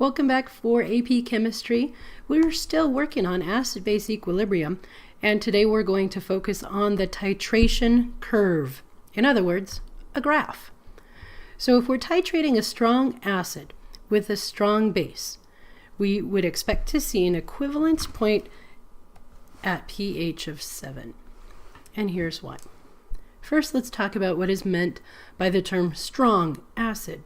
Welcome back for AP Chemistry. We're still working on acid-base equilibrium, and today we're going to focus on the titration curve. In other words, a graph. So if we're titrating a strong acid with a strong base, we would expect to see an equivalence point at pH of 7. And here's why. First, let's talk about what is meant by the term strong acid.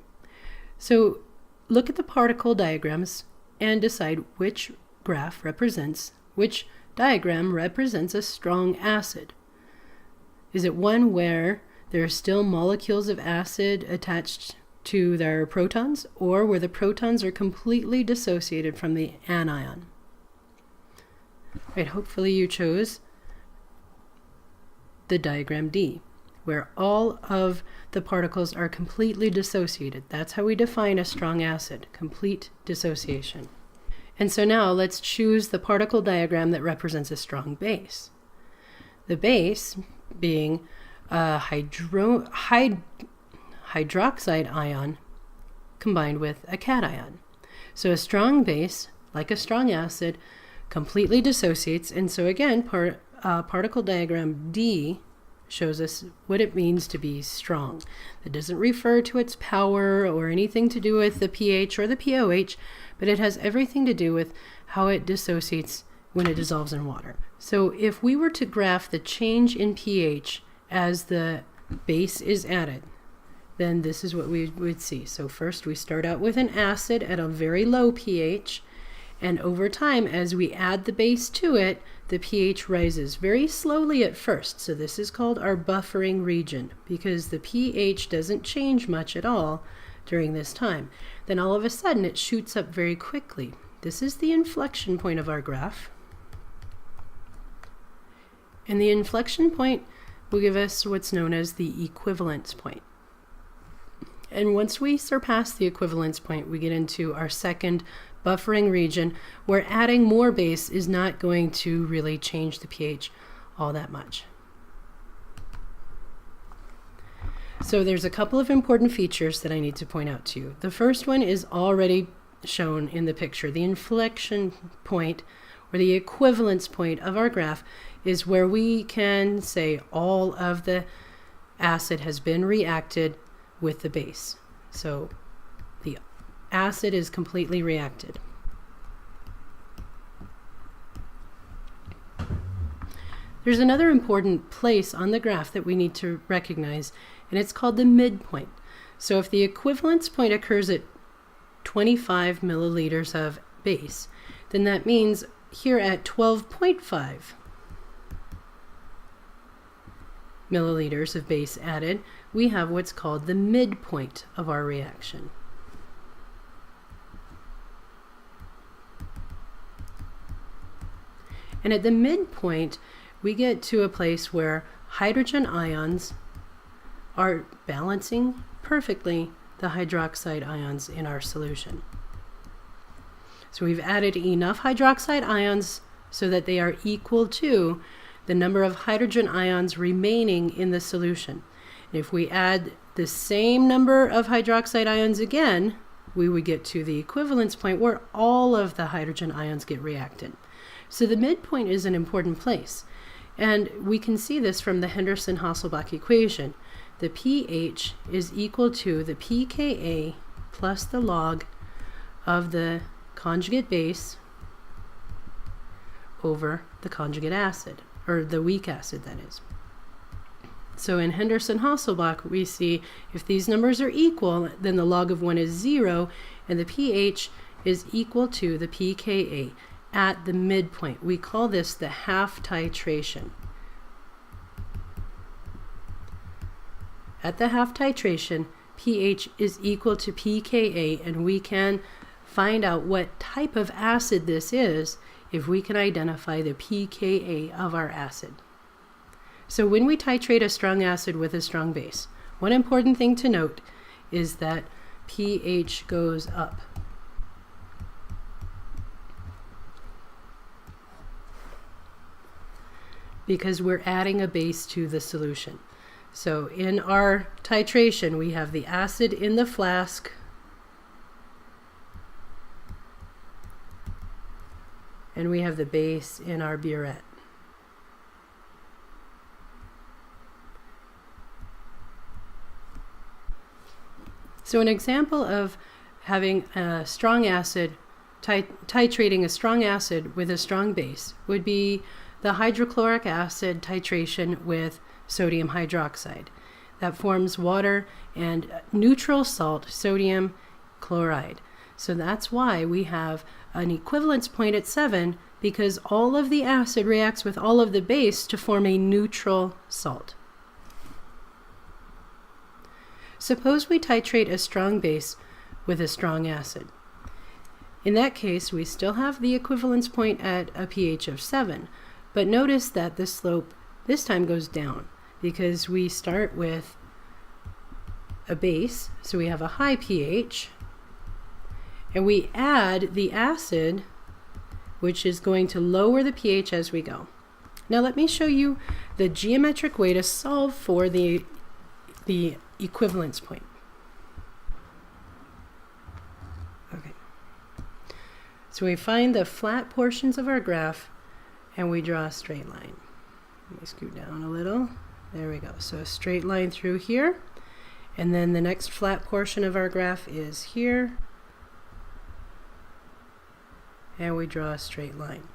So look at the particle diagrams and decide which diagram represents a strong acid. Is it one where there are still molecules of acid attached to their protons, or where the protons are completely dissociated from the anion? Right, hopefully you chose the diagram D, where all of the particles are completely dissociated. That's how we define a strong acid, complete dissociation. And so now let's choose the particle diagram that represents a strong base. The base being a hydroxide ion combined with a cation. So a strong base, like a strong acid, completely dissociates, and so again, particle diagram D shows us what it means to be strong. It doesn't refer to its power or anything to do with the pH or the pOH, but it has everything to do with how it dissociates when it dissolves in water. So if we were to graph the change in pH as the base is added, then this is what we would see. So first we start out with an acid at a very low pH, and over time, as we add the base to it, the pH rises very slowly at first. So this is called our buffering region, because the pH doesn't change much at all during this time. Then all of a sudden it shoots up very quickly. This is the inflection point of our graph. And the inflection point will give us what's known as the equivalence point. And once we surpass the equivalence point, we get into our second buffering region, where adding more base is not going to really change the pH all that much. So there's a couple of important features that I need to point out to you. The first one is already shown in the picture. The inflection point, or the equivalence point of our graph, is where we can say all of the acid has been reacted with the base. So the acid is completely reacted. There's another important place on the graph that we need to recognize, and it's called the midpoint. So if the equivalence point occurs at 25 milliliters of base, then that means here at 12.5 milliliters of base added, we have what's called the midpoint of our reaction. And at the midpoint, we get to a place where hydrogen ions are balancing perfectly the hydroxide ions in our solution. So we've added enough hydroxide ions so that they are equal to the number of hydrogen ions remaining in the solution. And if we add the same number of hydroxide ions again, we would get to the equivalence point where all of the hydrogen ions get reacted. So the midpoint is an important place, and we can see this from the Henderson-Hasselbalch equation. The pH is equal to the pKa plus the log of the conjugate base over the conjugate acid, or the weak acid, that is. So in Henderson-Hasselbalch, we see if these numbers are equal, then the log of 1 is 0, and the pH is equal to the pKa at the midpoint. We call this the half titration. At the half titration, pH is equal to pKa, and we can find out what type of acid this is if we can identify the pKa of our acid. So when we titrate a strong acid with a strong base, one important thing to note is that pH goes up. Because we're adding a base to the solution. So in our titration, we have the acid in the flask and we have the base in our burette. So an example of having a strong acid, titrating a strong acid with a strong base would be the hydrochloric acid titration with sodium hydroxide. That forms water and neutral salt, sodium chloride. So that's why we have an equivalence point at 7, because all of the acid reacts with all of the base to form a neutral salt. Suppose we titrate a strong base with a strong acid. In that case, we still have the equivalence point at a pH of 7, but notice that the slope this time goes down because we start with a base, so we have a high pH, and we add the acid, which is going to lower the pH as we go. Now let me show you the geometric way to solve for the equivalence point. Okay. So we find the flat portions of our graph and we draw a straight line. Let me scoot down a little. There we go. So a straight line through here, and then the next flat portion of our graph is here, and we draw a straight line.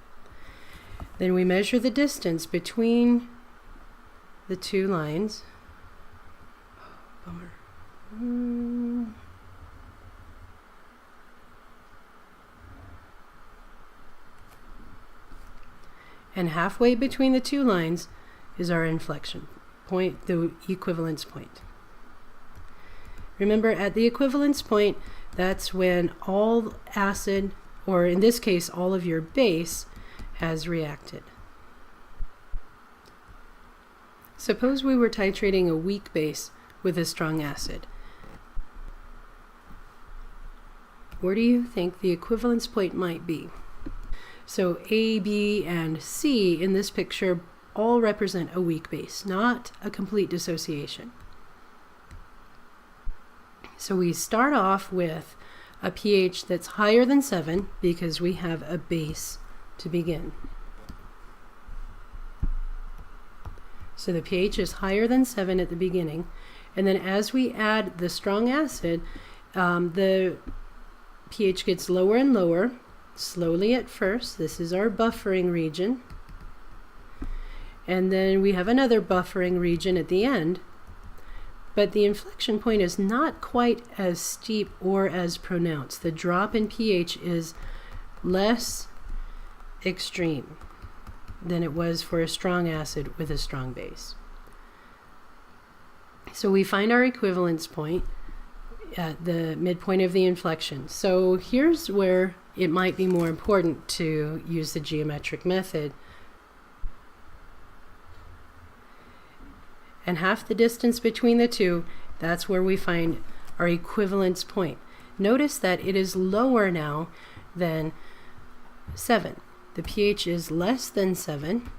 Then we measure the distance between the two lines. Bummer. And halfway between the two lines is our inflection point, the equivalence point. Remember, at the equivalence point, that's when all acid, or in this case, all of your base, has reacted. Suppose we were titrating a weak base with a strong acid. Where do you think the equivalence point might be? So A, B, and C in this picture all represent a weak base, not a complete dissociation. So we start off with a pH that's higher than 7 because we have a base to begin. So the pH is higher than 7 at the beginning, and then as we add the strong acid, the pH gets lower and lower, slowly at first. This is our buffering region. And then we have another buffering region at the end. But the inflection point is not quite as steep or as pronounced. The drop in pH is less extreme than it was for a strong acid with a strong base. So we find our equivalence point at the midpoint of the inflection. So here's where it might be more important to use the geometric method. And half the distance between the two, that's where we find our equivalence point. Notice that it is lower now than 7. The pH is less than 7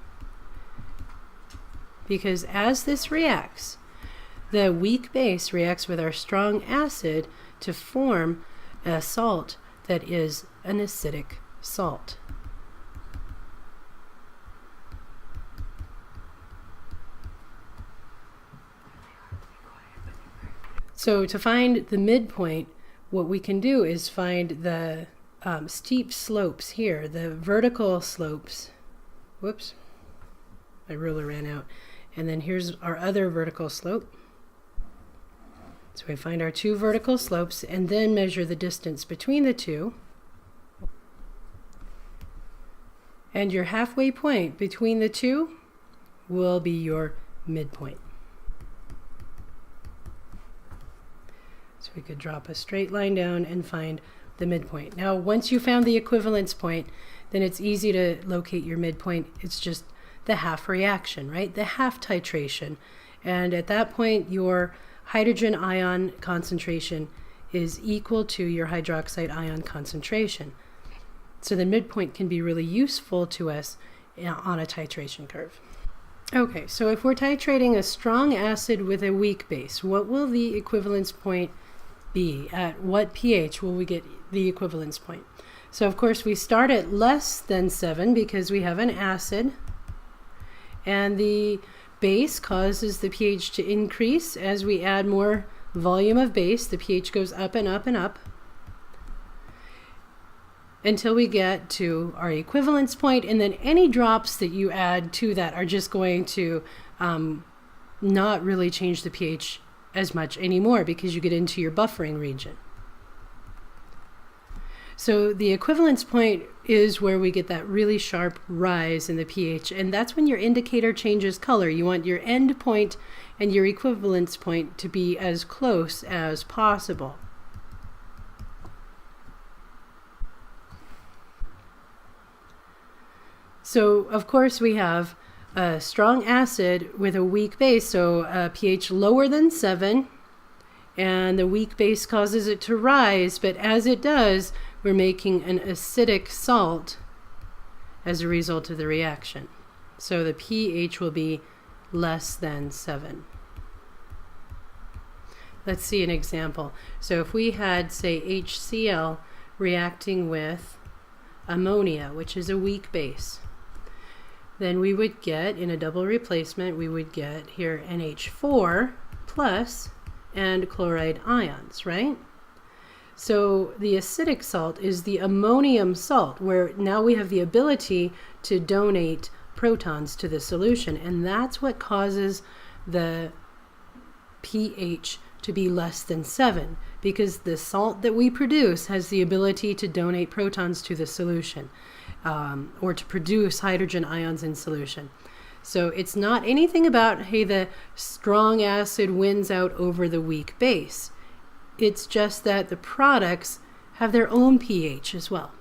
because as this reacts, the weak base reacts with our strong acid to form a salt that is an acidic salt. So to find the midpoint, what we can do is find the steep slopes here, the vertical slopes. Whoops, my ruler ran out. And then here's our other vertical slope. So we find our two vertical slopes and then measure the distance between the two. And your halfway point between the two will be your midpoint. So we could drop a straight line down and find the midpoint. Now, once you found the equivalence point, then it's easy to locate your midpoint. It's just the half reaction, right? The half titration. And at that point, your hydrogen ion concentration is equal to your hydroxide ion concentration. So the midpoint can be really useful to us on a titration curve. Okay, so if we're titrating a strong acid with a weak base, what will the equivalence point be? At what pH will we get the equivalence point? So of course we start at less than 7 because we have an acid, and the base causes the pH to increase. As we add more volume of base, the pH goes up and up and up until we get to our equivalence point, and then any drops that you add to that are just going to not really change the pH as much anymore because you get into your buffering region. So the equivalence point is where we get that really sharp rise in the pH, and that's when your indicator changes color. You want your end point and your equivalence point to be as close as possible. So of course we have a strong acid with a weak base, so a pH lower than 7, and the weak base causes it to rise, but as it does, we're making an acidic salt as a result of the reaction. So the pH will be less than 7. Let's see an example. So if we had, say, HCl reacting with ammonia, which is a weak base, then we would get, in a double replacement, we would get here NH4 plus and chloride ions, right? So the acidic salt is the ammonium salt, where now we have the ability to donate protons to the solution, and that's what causes the pH to be less than 7, because the salt that we produce has the ability to donate protons to the solution, or to produce hydrogen ions in solution. So it's not anything about, hey, the strong acid wins out over the weak base. It's just that the products have their own pH as well.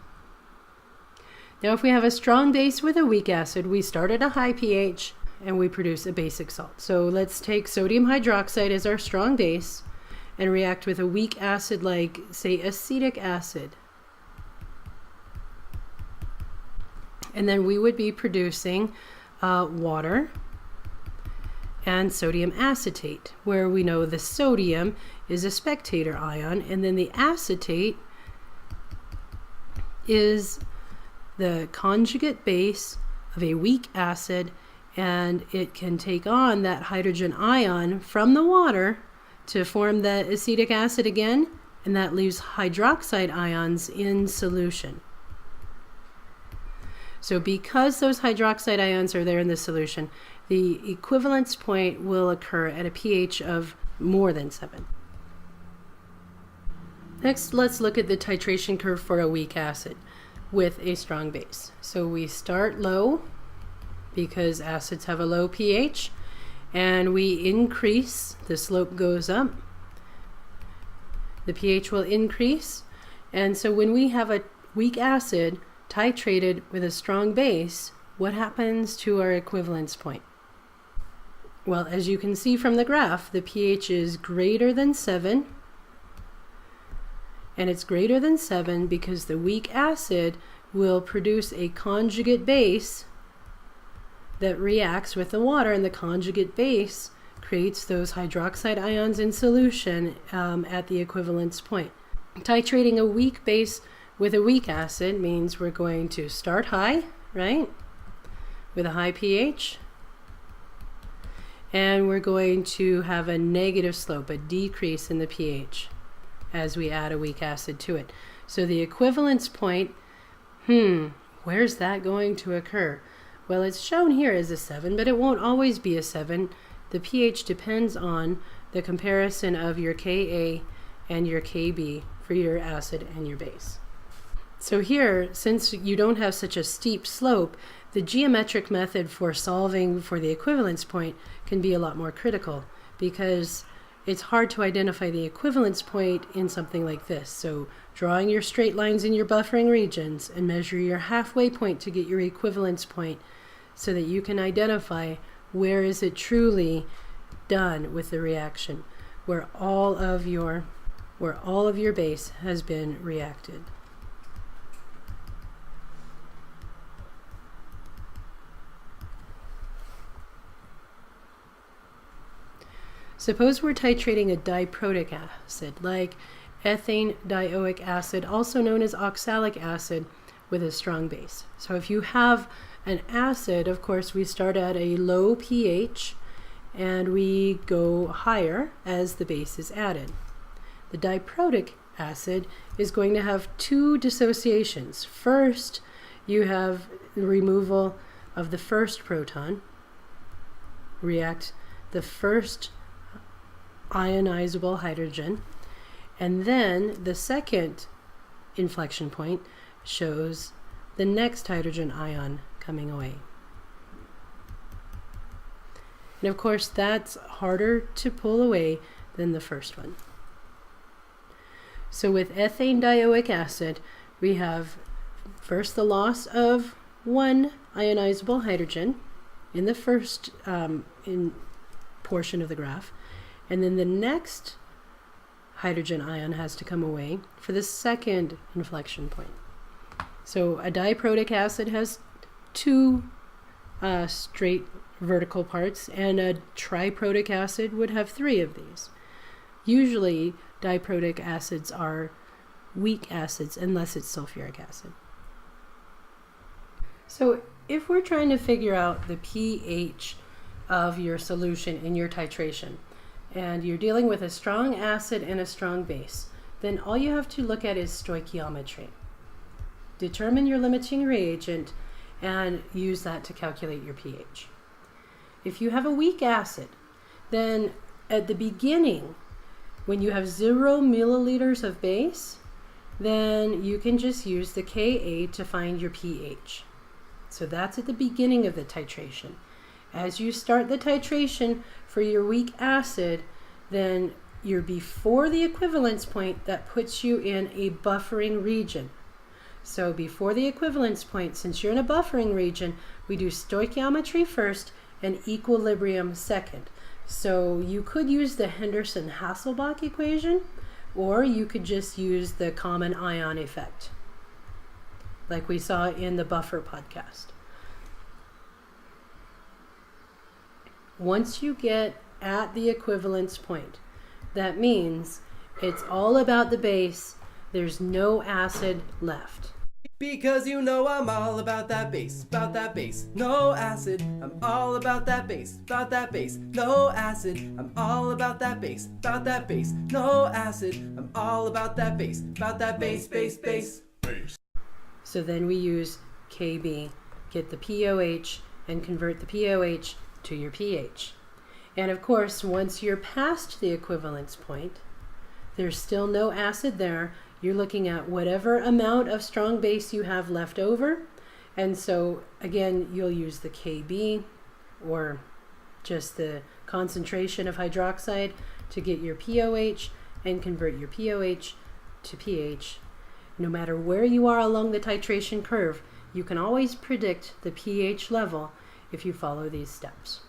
Now if we have a strong base with a weak acid, we start at a high pH and we produce a basic salt. So let's take sodium hydroxide as our strong base and react with a weak acid like, say, acetic acid. And then we would be producing water and sodium acetate, where we know the sodium is a spectator ion, and then the acetate is the conjugate base of a weak acid, and it can take on that hydrogen ion from the water to form the acetic acid again, and that leaves hydroxide ions in solution. So because those hydroxide ions are there in the solution, the equivalence point will occur at a pH of more than 7. Next, let's look at the titration curve for a weak acid with a strong base. So we start low because acids have a low pH, and we increase, the slope goes up, the pH will increase, and so when we have a weak acid titrated with a strong base, what happens to our equivalence point? Well, as you can see from the graph, the pH is greater than 7, and it's greater than 7 because the weak acid will produce a conjugate base that reacts with the water, and the conjugate base creates those hydroxide ions in solution at the equivalence point. Titrating a weak base with a weak acid means we're going to start high, right, with a high pH, and we're going to have a negative slope, a decrease in the pH as we add a weak acid to it. So the equivalence point, where's that going to occur? Well, it's shown here as a 7, but it won't always be a 7. The pH depends on the comparison of your Ka and your Kb for your acid and your base. So here, since you don't have such a steep slope, the geometric method for solving for the equivalence point can be a lot more critical, because it's hard to identify the equivalence point in something like this. So drawing your straight lines in your buffering regions and measure your halfway point to get your equivalence point so that you can identify where is it truly done with the reaction, where all of your base has been reacted. Suppose we're titrating a diprotic acid like ethanedioic acid, also known as oxalic acid, with a strong base. So if you have an acid, of course, we start at a low pH and we go higher as the base is added. The diprotic acid is going to have two dissociations. First, you have the removal of the first proton, react the first ionizable hydrogen, and then the second inflection point shows the next hydrogen ion coming away. And of course, that's harder to pull away than the first one. So with ethanedioic acid, we have first the loss of one ionizable hydrogen in the first portion of the graph, and then the next hydrogen ion has to come away for the second inflection point. So a diprotic acid has two straight vertical parts, and a triprotic acid would have three of these. Usually diprotic acids are weak acids unless it's sulfuric acid. So if we're trying to figure out the pH of your solution in your titration, and you're dealing with a strong acid and a strong base, then all you have to look at is stoichiometry. Determine your limiting reagent and use that to calculate your pH. If you have a weak acid, then at the beginning, when you have 0 milliliters of base, then you can just use the Ka to find your pH. So that's at the beginning of the titration. As you start the titration for your weak acid, then you're before the equivalence point that puts you in a buffering region. So before the equivalence point, since you're in a buffering region, we do stoichiometry first and equilibrium second. So you could use the Henderson-Hasselbalch equation, or you could just use the common ion effect, like we saw in the buffer podcast. Once you get at the equivalence point, that means it's all about the base. There's no acid left. Because you know I'm all about that bass, no acid. I'm all about that bass, no acid. I'm all about that bass, no acid. I'm all about that bass. So then we use Kb, get the POH, and convert the POH to your pH. And of course, once you're past the equivalence point, there's still no acid there. You're looking at whatever amount of strong base you have left over. And so again, you'll use the Kb, or just the concentration of hydroxide, to get your POH and convert your POH to pH. No matter where you are along the titration curve, you can always predict the pH level if you follow these steps.